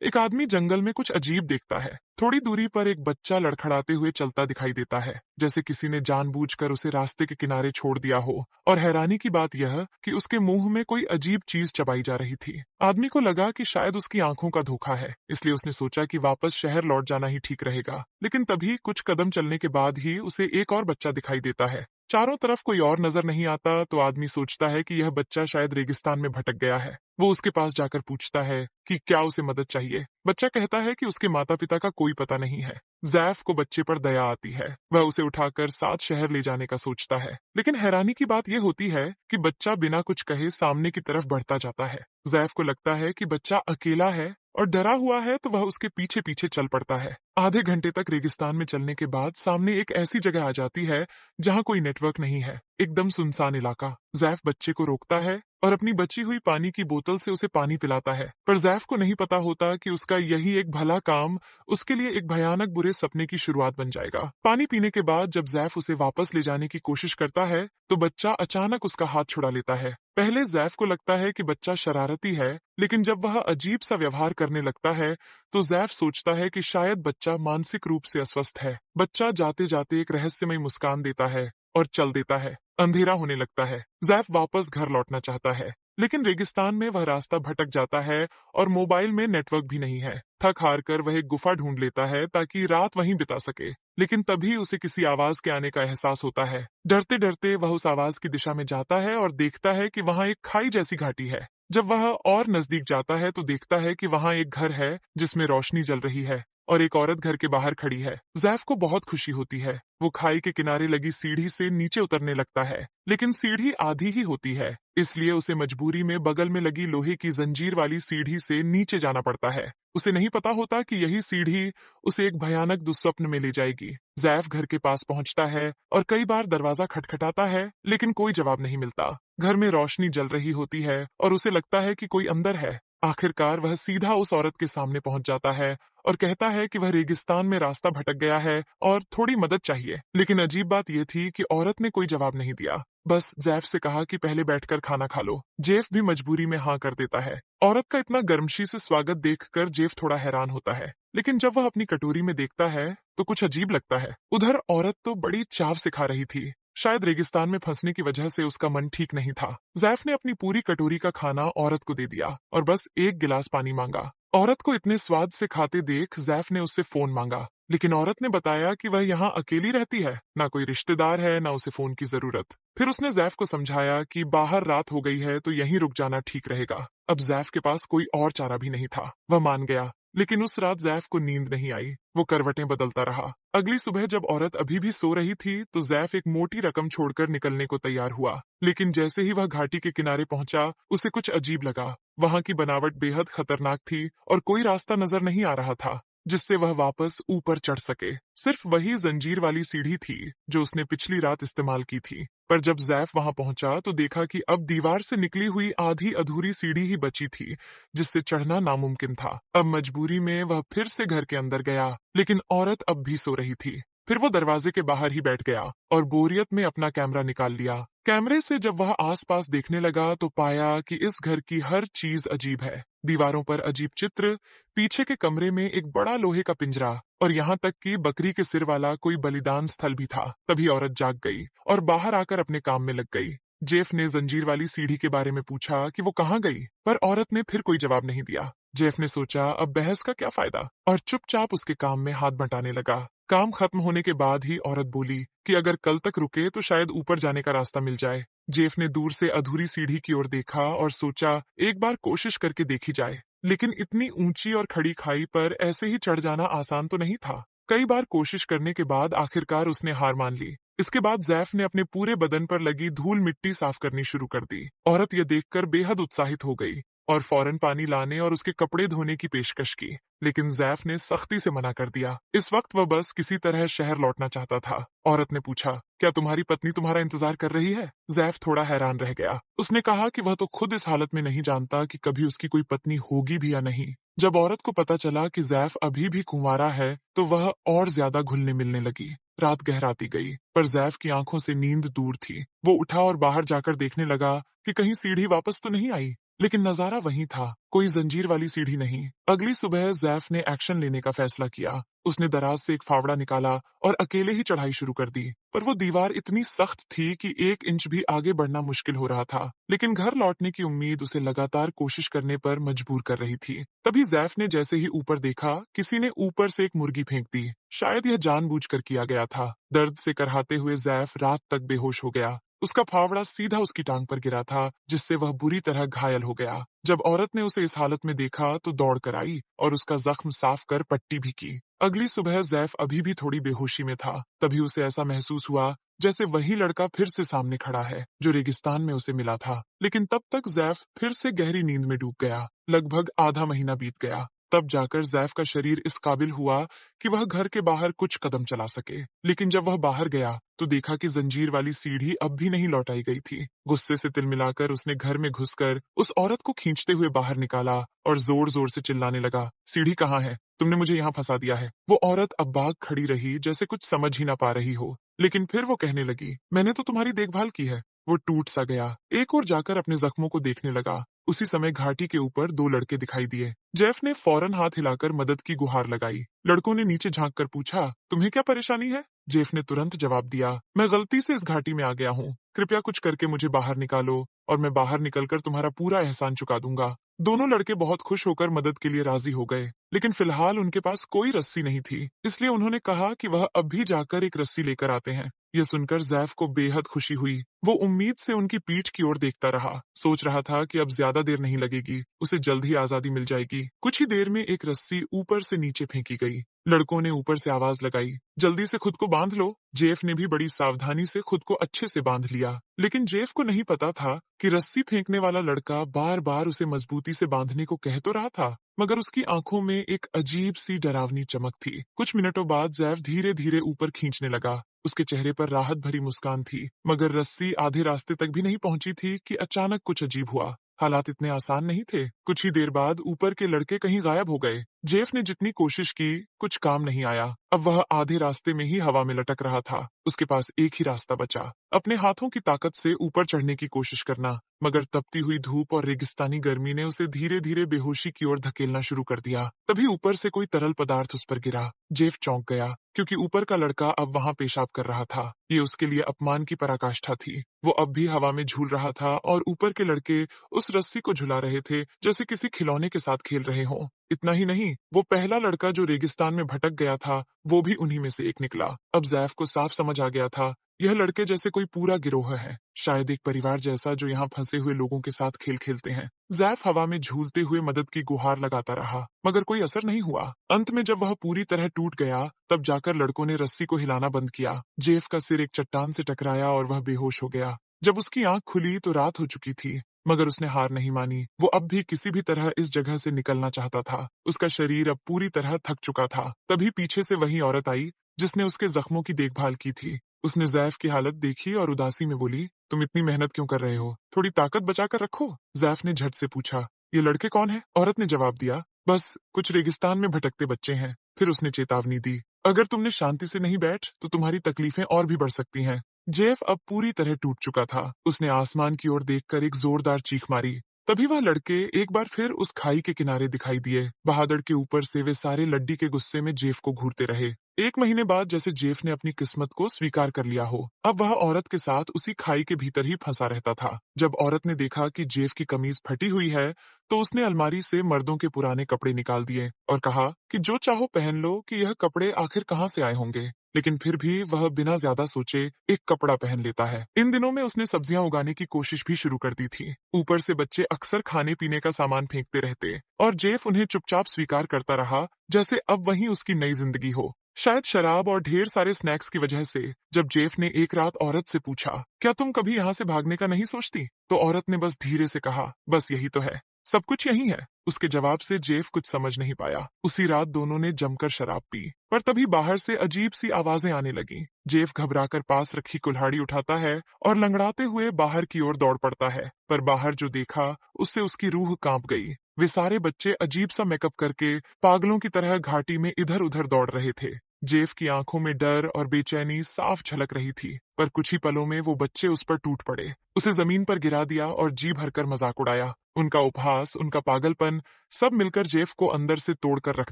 एक आदमी जंगल में कुछ अजीब देखता है। थोड़ी दूरी पर एक बच्चा लड़खड़ाते हुए चलता दिखाई देता है, जैसे किसी ने जानबूझकर उसे रास्ते के किनारे छोड़ दिया हो। और हैरानी की बात यह कि उसके मुंह में कोई अजीब चीज चबाई जा रही थी। आदमी को लगा कि शायद उसकी आंखों का धोखा है, इसलिए उसने सोचा कि वापस शहर लौट जाना ही ठीक रहेगा। लेकिन तभी कुछ कदम चलने के बाद ही उसे एक और बच्चा दिखाई देता है। चारों तरफ कोई और नजर नहीं आता तो आदमी सोचता है कि यह बच्चा शायद रेगिस्तान में भटक गया है। वो उसके पास जाकर पूछता है कि क्या उसे मदद चाहिए। बच्चा कहता है कि उसके माता पिता का कोई पता नहीं है। जैफ को बच्चे पर दया आती है। वह उसे उठाकर साथ शहर ले जाने का सोचता है। लेकिन हैरानी की बात यह होती है कि बच्चा बिना कुछ कहे सामने की तरफ बढ़ता जाता है। जैफ को लगता है कि बच्चा अकेला है और डरा हुआ है, तो वह उसके पीछे पीछे चल पड़ता है। आधे घंटे तक रेगिस्तान में चलने के बाद सामने एक ऐसी जगह आ जाती है जहां कोई नेटवर्क नहीं है, एकदम सुनसान इलाका। जैफ बच्चे को रोकता है और अपनी बची हुई पानी की बोतल से उसे पानी पिलाता है। पर जैफ को नहीं पता होता कि उसका यही एक भला काम उसके लिए एक भयानक बुरे सपने की शुरुआत बन जाएगा। पानी पीने के बाद जब जैफ उसे वापस ले जाने की कोशिश करता है तो बच्चा अचानक उसका हाथ छुड़ा लेता है। पहले जैफ को लगता है कि बच्चा शरारती है, लेकिन जब वह अजीब सा व्यवहार करने लगता है तो जैफ सोचता है कि शायद बच्चा मानसिक रूप से अस्वस्थ है। बच्चा जाते जाते एक रहस्यमय मुस्कान देता है और चल देता है। अंधेरा होने लगता है। जैफ वापस घर लौटना चाहता है, लेकिन रेगिस्तान में वह रास्ता भटक जाता है और मोबाइल में नेटवर्क भी नहीं है। थक हार कर वह एक गुफा ढूंढ लेता है ताकि रात वहीं बिता सके। लेकिन तभी उसे किसी आवाज के आने का एहसास होता है। डरते डरते वह उस आवाज की दिशा में जाता है और देखता है कि वहां एक खाई जैसी घाटी है। जब वह और नजदीक जाता है तो देखता है कि वहां एक घर है जिसमें रोशनी जल रही है और एक औरत घर के बाहर खड़ी है। जैफ को बहुत खुशी होती है। वो खाई के किनारे लगी सीढ़ी से नीचे उतरने लगता है, लेकिन सीढ़ी आधी ही होती है, इसलिए उसे मजबूरी में बगल में लगी लोहे की जंजीर वाली सीढ़ी से नीचे जाना पड़ता है। उसे नहीं पता होता कि यही सीढ़ी उसे एक भयानक दुस्वप्न में ले जाएगी। जैफ घर के पास पहुंचता है और कई बार दरवाजा खटखटाता है, लेकिन कोई जवाब नहीं मिलता। घर में रोशनी जल रही होती है और उसे लगता है कि कोई अंदर है। आखिरकार वह सीधा उस औरत के सामने पहुंच जाता है और कहता है कि वह रेगिस्तान में रास्ता भटक गया है और थोड़ी मदद चाहिए। लेकिन अजीब बात यह थी कि औरत ने कोई जवाब नहीं दिया, बस जैफ से कहा कि पहले बैठकर खाना खा लो। जेफ भी मजबूरी में हाँ कर देता है। औरत का इतना गर्मशी से स्वागत देखकर जेफ थोड़ा हैरान होता है, लेकिन जब वह अपनी कटोरी में देखता है तो कुछ अजीब लगता है। उधर औरत तो बड़ी चाव से खा रही थी। शायद रेगिस्तान में फंसने की वजह से उसका मन ठीक नहीं था। जैफ ने अपनी पूरी कटोरी का खाना औरत को दे दिया और बस एक गिलास पानी मांगा। औरत को इतने स्वाद से खाते देख जैफ ने उससे फोन मांगा, लेकिन औरत ने बताया कि वह यहाँ अकेली रहती है, ना कोई रिश्तेदार है, ना उसे फोन की जरूरत। फिर उसने जैफ को समझाया कि बाहर रात हो गई है तो यहीं रुक जाना ठीक रहेगा। अब जैफ के पास कोई और चारा भी नहीं था। वह मान गया, लेकिन उस रात जैफ को नींद नहीं आई। वो करवटें बदलता रहा। अगली सुबह जब औरत अभी भी सो रही थी तो जैफ एक मोटी रकम छोड़कर निकलने को तैयार हुआ, लेकिन जैसे ही वह घाटी के किनारे पहुंचा उसे कुछ अजीब लगा। वहां की बनावट बेहद खतरनाक थी और कोई रास्ता नजर नहीं आ रहा था जिससे वह वापस ऊपर चढ़ सके। सिर्फ वही जंजीर वाली सीढ़ी थी जो उसने पिछली रात इस्तेमाल की थी। पर जब जैफ वहां पहुंचा तो देखा कि अब दीवार से निकली हुई आधी अधूरी सीढ़ी ही बची थी जिससे चढ़ना नामुमकिन था। अब मजबूरी में वह फिर से घर के अंदर गया, लेकिन औरत अब भी सो रही थी। फिर वो दरवाजे के बाहर ही बैठ गया और बोरियत में अपना कैमरा निकाल लिया। कैमरे से जब वह आसपास देखने लगा तो पाया कि इस घर की हर चीज अजीब है। दीवारों पर अजीब चित्र, पीछे के कमरे में एक बड़ा लोहे का पिंजरा और यहाँ तक कि बकरी के सिर वाला कोई बलिदान स्थल भी था। तभी औरत जाग गई और बाहर आकर अपने काम में लग गई। जेफ ने जंजीर वाली सीढ़ी के बारे में पूछा कि वो कहाँ गई, पर औरत ने फिर कोई जवाब नहीं दिया। जेफ ने सोचा अब बहस का क्या फायदा, और चुपचाप उसके काम में हाथ बंटाने लगा। काम खत्म होने के बाद ही औरत बोली कि अगर कल तक रुके तो शायद ऊपर जाने का रास्ता मिल जाए। जेफ ने दूर से अधूरी सीढ़ी की ओर देखा और सोचा एक बार कोशिश करके देखी जाए, लेकिन इतनी ऊंची और खड़ी खाई पर ऐसे ही चढ़ जाना आसान तो नहीं था। कई बार कोशिश करने के बाद आखिरकार उसने हार मान ली। इसके बाद जैफ ने अपने पूरे बदन पर लगी धूल मिट्टी साफ करनी शुरू कर दी। औरत यह देखकर बेहद उत्साहित हो गई और फौरन पानी लाने और उसके कपड़े धोने की पेशकश की, लेकिन जैफ ने सख्ती से मना कर दिया। इस वक्त वह बस किसी तरह शहर लौटना चाहता था। औरत ने पूछा, क्या तुम्हारी पत्नी तुम्हारा इंतजार कर रही है? जैफ थोड़ा हैरान रह गया। उसने कहा कि वह तो खुद इस हालत में नहीं जानता कि कभी उसकी कोई पत्नी होगी भी या नहीं। जब औरत को पता चला कि जैफ अभी भी कुंवारा है तो वह और ज्यादा घुलने मिलने लगी। रात गहराती गई, पर जैफ की आंखों से नींद दूर थी। वो उठा और बाहर जाकर देखने लगा कि कहीं सीढ़ी वापस तो नहीं आई। लेकिन नजारा वही था, कोई जंजीर वाली सीढ़ी नहीं। अगली सुबह जैफ ने एक्शन लेने का फैसला किया। उसने दराज से एक फावड़ा निकाला और अकेले ही चढ़ाई शुरू कर दी। पर वो दीवार इतनी सख्त थी कि 1 इंच भी आगे बढ़ना मुश्किल हो रहा था। लेकिन घर लौटने की उम्मीद उसे लगातार कोशिश करने पर मजबूर कर रही थी। तभी जैफ ने जैसे ही ऊपर देखा, किसी ने ऊपर से एक मुर्गी फेंक दी। शायद यह जानबूझकर किया गया था। दर्द से करहाते हुए जैफ रात तक बेहोश हो गया। उसका फावड़ा सीधा उसकी टांग पर गिरा था, जिससे वह बुरी तरह घायल हो गया। जब औरत ने उसे इस हालत में देखा तो दौड़ कर आई और उसका जख्म साफ कर पट्टी भी की। अगली सुबह जैफ अभी भी थोड़ी बेहोशी में था। तभी उसे ऐसा महसूस हुआ जैसे वही लड़का फिर से सामने खड़ा है, जो रेगिस्तान में उसे मिला था। लेकिन तब तक जैफ फिर से गहरी नींद में डूब गया। लगभग आधा महीना बीत गया। तब जाकर जैफ का शरीर इस काबिल हुआ कि वह घर के बाहर कुछ कदम चला सके। लेकिन जब वह बाहर गया तो देखा कि जंजीर वाली सीढ़ी अब भी नहीं लौटाई गई थी। गुस्से से तिलमिलाकर उसने घर में घुसकर उस औरत को खींचते हुए बाहर निकाला और जोर जोर से चिल्लाने लगा, सीढ़ी कहाँ है? तुमने मुझे यहाँ फंसा दिया है। वो औरत अब्बाक खड़ी रही, जैसे कुछ समझ ही ना पा रही हो। लेकिन फिर वो कहने लगी, मैंने तो तुम्हारी देखभाल की है। वो टूट सा गया, एक और जाकर अपने जख्मों को देखने लगा। उसी समय घाटी के ऊपर 2 लड़के दिखाई दिए। जेफ ने फौरन हाथ हिलाकर मदद की गुहार लगाई। लड़कों ने नीचे झांक कर पूछा, तुम्हें क्या परेशानी है? जेफ ने तुरंत जवाब दिया, मैं गलती से इस घाटी में आ गया हूँ। कृपया कुछ करके मुझे बाहर निकालो और मैं बाहर निकलकर तुम्हारा पूरा एहसान चुका दूंगा। दोनों लड़के बहुत खुश होकर मदद के लिए राजी हो गए, लेकिन फिलहाल उनके पास कोई रस्सी नहीं थी। इसलिए उन्होंने कहा कि वह अब भी जाकर एक रस्सी लेकर आते हैं। यह सुनकर जैफ को बेहद खुशी हुई। वो उम्मीद से उनकी पीठ की ओर देखता रहा, सोच रहा था कि अब ज्यादा देर नहीं लगेगी, उसे जल्द ही आजादी मिल जाएगी। कुछ ही देर में एक रस्सी ऊपर से नीचे फेंकी गई। लड़कों ने ऊपर से आवाज लगाई, जल्दी से खुद को बांध लो। जेफ ने भी बड़ी सावधानी से खुद को अच्छे से बांध लिया। लेकिन जेफ को नहीं पता था कि रस्सी फेंकने वाला लड़का बार बार उसे मजबूती से बांधने को कह तो रहा था, मगर उसकी आंखों में एक अजीब सी डरावनी चमक थी। कुछ मिनटों बाद जैफ धीरे धीरे ऊपर खींचने लगा। उसके चेहरे पर राहत भरी मुस्कान थी, मगर रस्सी आधे रास्ते तक भी नहीं पहुंची थी कि अचानक कुछ अजीब हुआ। हालात इतने आसान नहीं थे। कुछ ही देर बाद ऊपर के लड़के कहीं गायब हो गए। जेफ ने जितनी कोशिश की, कुछ काम नहीं आया। अब वह आधे रास्ते में ही हवा में लटक रहा था। उसके पास एक ही रास्ता बचा, अपने हाथों की ताकत से ऊपर चढ़ने की कोशिश करना। मगर तपती हुई धूप और रेगिस्तानी गर्मी ने उसे धीरे धीरे बेहोशी की ओर धकेलना शुरू कर दिया। तभी ऊपर से कोई तरल पदार्थ उस पर गिरा। जेफ चौंक गया, क्योंकि ऊपर का लड़का अब वहां पेशाब कर रहा था। ये उसके लिए अपमान की पराकाष्ठा थी। वो अब भी हवा में झूल रहा था और ऊपर के लड़के उस रस्सी को झुला रहे थे, जैसे किसी खिलौने के साथ खेल रहे हों। इतना ही नहीं, वो पहला लड़का जो रेगिस्तान में भटक गया था, वो भी उन्हीं में से एक निकला। अब जैफ को साफ समझ आ गया था, यह लड़के जैसे कोई पूरा गिरोह है, शायद एक परिवार जैसा जो यहाँ फंसे हुए लोगों के साथ खेल खेलते हैं। जैफ हवा में झूलते हुए मदद की गुहार लगाता रहा, मगर कोई असर नहीं हुआ। अंत में जब वह पूरी तरह टूट गया, तब जाकर लड़कों ने रस्सी को हिलाना बंद किया। जेफ का सिर एक चट्टान से टकराया और वह बेहोश हो गया। जब उसकी आंख खुली तो रात हो चुकी थी, मगर उसने हार नहीं मानी। वो अब भी किसी भी तरह इस जगह से निकलना चाहता था। उसका शरीर अब पूरी तरह थक चुका था। तभी पीछे से वही औरत आई जिसने उसके जख्मों की देखभाल की थी। उसने जैफ की हालत देखी और उदासी में बोली, तुम इतनी मेहनत क्यों कर रहे हो? थोड़ी ताकत बचा कर रखो। जैफ ने झट से पूछा, ये लड़के कौन है? औरत ने जवाब दिया, बस कुछ रेगिस्तान में भटकते बच्चे हैं। फिर उसने चेतावनी दी, अगर तुमने शांति से नहीं बैठ तो तुम्हारी तकलीफें और भी बढ़ सकती हैं। जेफ अब पूरी तरह टूट चुका था। उसने आसमान की ओर देखकर एक जोरदार चीख मारी। तभी वह लड़के एक बार फिर उस खाई के किनारे दिखाई दिए। बहादुर के ऊपर से वे सारे लड्डी के गुस्से में जेफ को घूरते रहे। 1 महीने बाद जैसे जेफ ने अपनी किस्मत को स्वीकार कर लिया हो, अब वह औरत के साथ उसी खाई के भीतर ही फंसा रहता था। जब औरत ने देखा कि जेफ की कमीज फटी हुई है, तो उसने अलमारी से मर्दों के पुराने कपड़े निकाल दिए और कहा कि जो चाहो पहन लो, कि यह कपड़े आखिर कहाँ से आए होंगे। लेकिन फिर भी वह बिना ज्यादा सोचे एक कपड़ा पहन लेता है। इन दिनों में उसने सब्जियां उगाने की कोशिश भी शुरू कर दी थी। ऊपर से बच्चे अक्सर खाने पीने का सामान फेंकते रहते और जेफ उन्हें चुपचाप स्वीकार करता रहा, जैसे अब वही उसकी नई जिंदगी हो। शायद शराब और ढेर सारे स्नैक्स की वजह से जब जेफ ने एक रात औरत से पूछा, क्या तुम कभी यहाँ से भागने का नहीं सोचती? तो औरत ने बस धीरे से कहा, बस यही तो है, सब कुछ यही है। उसके जवाब से जेफ कुछ समझ नहीं पाया। उसी रात दोनों ने जमकर शराब पी, पर तभी बाहर से अजीब सी आवाजें आने लगी। जेफ घबराकर पास रखी कुल्हाड़ी उठाता है और लंगड़ाते हुए बाहर की ओर दौड़ पड़ता है। पर बाहर जो देखा, उससे उसकी रूह कांप गई। वे सारे बच्चे अजीब सा मेकअप करके पागलों की तरह घाटी में इधर उधर दौड़ रहे थे। जेफ की आंखों में डर और बेचैनी साफ झलक रही थी, पर कुछ ही पलों में वो बच्चे उस पर टूट पड़े, उसे जमीन पर गिरा दिया और जी भरकर मजाक उड़ाया। उनका उपहास, उनका पागलपन, सब मिलकर जेफ को अंदर से तोड़कर रख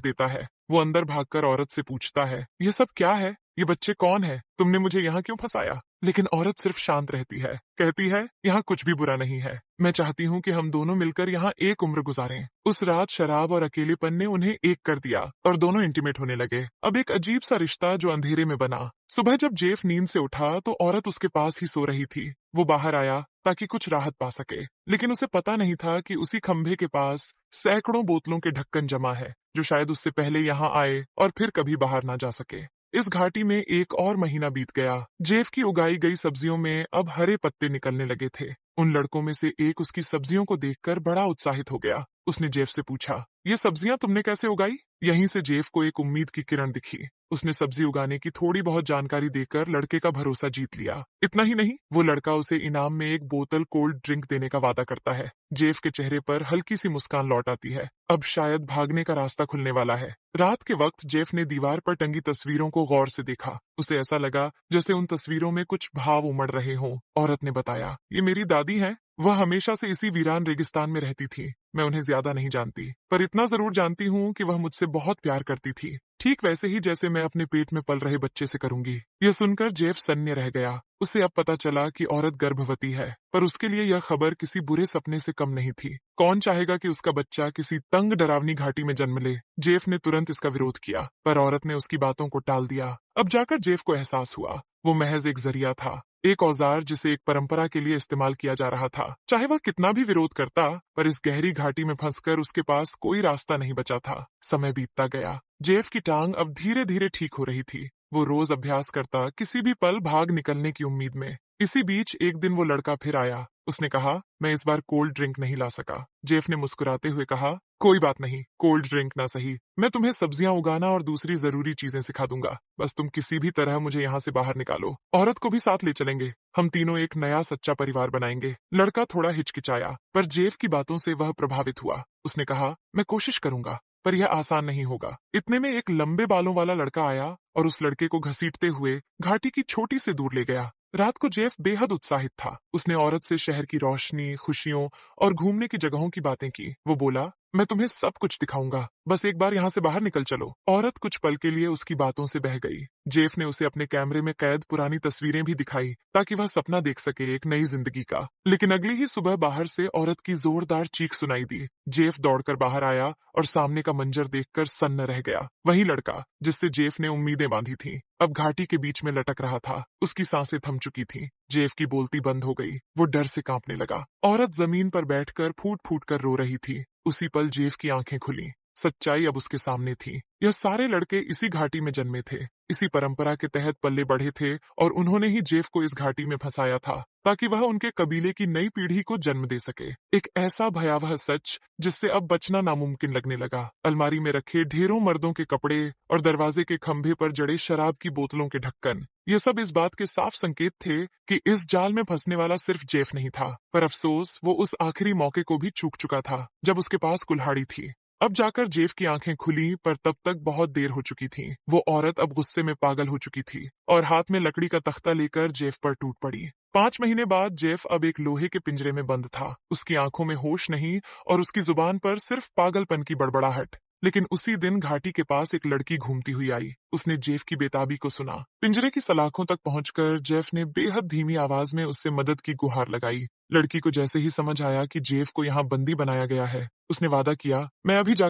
देता है। वो अंदर भागकर औरत से पूछता है, ये सब क्या है? ये बच्चे कौन है? तुमने मुझे यहाँ क्यों फंसाया? लेकिन औरत सिर्फ शांत रहती है, कहती है, यहाँ कुछ भी बुरा नहीं है। मैं चाहती हूँ कि हम दोनों मिलकर यहाँ एक उम्र गुजारें। उस रात शराब और अकेलेपन ने उन्हें एक कर दिया और दोनों इंटीमेट होने लगे। अब एक अजीब सा रिश्ता जो अंधेरे में बना। सुबह जब जेफ नींद से उठा तो औरत उसके पास ही सो रही थी। वो बाहर आया ताकि कुछ राहत पा सके, लेकिन उसे पता नहीं था कि उसी खंभे के पास सैकड़ों बोतलों के ढक्कन जमा है, जो शायद उससे पहले यहाँ आए और फिर कभी बाहर ना जा सके। इस घाटी में एक और महीना बीत गया। जेफ की उगाई गई सब्जियों में अब हरे पत्ते निकलने लगे थे। उन लड़कों में से एक उसकी सब्जियों को देखकर बड़ा उत्साहित हो गया। उसने जेफ से पूछा, ये सब्जियां तुमने कैसे उगाई? यहीं से जेफ को एक उम्मीद की किरण दिखी। उसने सब्जी उगाने की थोड़ी बहुत जानकारी देकर लड़के का भरोसा जीत लिया। इतना ही नहीं, वो लड़का उसे इनाम में एक बोतल कोल्ड ड्रिंक देने का वादा करता है। जेफ के चेहरे पर हल्की सी मुस्कान लौट आती है। अब शायद भागने का रास्ता खुलने वाला है। रात के वक्त जेफ ने दीवार पर टंगी तस्वीरों को गौर से देखा। उसे ऐसा लगा जैसे उन तस्वीरों में कुछ भाव उमड़ रहे हों। औरत ने बताया, ये मेरी दादी है। वह हमेशा से इसी वीरान रेगिस्तान में रहती थी। मैं उन्हें ज्यादा नहीं जानती, पर इतना जरूर जानती हूँ कि वह मुझसे बहुत प्यार करती थी, ठीक वैसे ही जैसे मैं अपने पेट में पल रहे बच्चे से करूंगी। यह सुनकर जेफ सन्य रह गया। उसे अब पता चला कि औरत गर्भवती है, पर उसके लिए यह खबर किसी बुरे सपने से कम नहीं थी। कौन चाहेगा कि उसका बच्चा किसी तंग डरावनी घाटी में जन्म ले? जेफ ने तुरंत इसका विरोध किया, पर औरत ने उसकी बातों को टाल दिया। अब जाकर जेफ को एहसास हुआ, वो महज एक जरिया था, एक औजार जिसे एक परंपरा के लिए इस्तेमाल किया जा रहा था। चाहे वह कितना भी विरोध करता, पर इस गहरी घाटी में फंसकर उसके पास कोई रास्ता नहीं बचा था। समय बीतता गया। जेफ की टांग अब धीरे धीरे ठीक हो रही थी। वो रोज अभ्यास करता, किसी भी पल भाग निकलने की उम्मीद में। इसी बीच एक दिन वो लड़का फिर आया। उसने कहा, मैं इस बार कोल्ड ड्रिंक नहीं ला सका। जेफ ने मुस्कुराते हुए कहा, कोई बात नहीं, कोल्ड ड्रिंक ना सही, मैं तुम्हें सब्जियां उगाना और दूसरी जरूरी चीजें सिखा दूंगा। बस तुम किसी भी तरह मुझे यहाँ से बाहर निकालो। औरत को भी साथ ले चलेंगे। हम तीनों एक नया सच्चा परिवार बनाएंगे। लड़का थोड़ा हिचकिचाया, पर जेफ की बातों से वह प्रभावित हुआ। उसने कहा, मैं कोशिश करूंगा, पर यह आसान नहीं होगा। इतने में एक लंबे बालों वाला लड़का आया और उस लड़के को घसीटते हुए घाटी की छोटी से दूर ले गया। रात को जेफ बेहद उत्साहित था। उसने औरत से शहर की रोशनी, खुशियों और घूमने की जगहों की बातें की। वो बोला, मैं तुम्हें सब कुछ दिखाऊंगा, बस एक बार यहाँ से बाहर निकल चलो। औरत कुछ पल के लिए उसकी बातों से बह गई। जेफ ने उसे अपने कैमरे में कैद पुरानी तस्वीरें भी दिखाई, ताकि वह सपना देख सके एक नई जिंदगी का। लेकिन अगली ही सुबह बाहर से औरत की जोरदार चीख सुनाई दी। जेफ दौड़कर बाहर आया और सामने का मंजर देखकर सन्न रह गया। वही लड़का जिससे जेफ ने उम्मीदें बांधी थीं, अब घाटी के बीच में लटक रहा था। उसकी सांसें थम चुकी थीं। जेफ की बोलती बंद हो गई। वो डर से कांपने लगा। औरत जमीन पर बैठकर फूट फूट कर रो रही थी। उसी पल जेफ की आंखें खुली। सच्चाई अब उसके सामने थी। यह सारे लड़के इसी घाटी में जन्मे थे, इसी परंपरा के तहत पल्ले बढ़े थे, और उन्होंने ही जेफ को इस घाटी में फंसाया था, ताकि वह उनके कबीले की नई पीढ़ी को जन्म दे सके। एक ऐसा भयावह सच जिससे अब बचना नामुमकिन लगने लगा। अलमारी में रखे ढेरों मर्दों के कपड़े और दरवाजे के खंभे पर जड़े शराब की बोतलों के ढक्कन, ये सब इस बात के साफ संकेत थे कि इस जाल में फंसने वाला सिर्फ जेफ नहीं था। पर अफसोस, वो उस आखिरी मौके को भी चूक चुका था जब उसके पास कुल्हाड़ी थी। अब जाकर जेफ की आंखें खुली, पर तब तक बहुत देर हो चुकी थी। वो औरत अब गुस्से में पागल हो चुकी थी और हाथ में लकड़ी का तख्ता लेकर जेफ पर टूट पड़ी। 5 महीने बाद जेफ अब एक लोहे के पिंजरे में बंद था। उसकी आंखों में होश नहीं और उसकी जुबान पर सिर्फ पागलपन की बड़बड़ाहट। लेकिन उसी दिन घाटी के पास एक लड़की घूमती हुई आई। उसने जेफ की बेताबी को सुना। पिंजरे की सलाखों तक पहुंचकर जेफ ने बेहद धीमी आवाज में उससे मदद की गुहार लगाई। लड़की को जैसे ही समझ आया कि जेफ को यहाँ बंदी बनाया गया है, उसने वादा किया, मैं अभी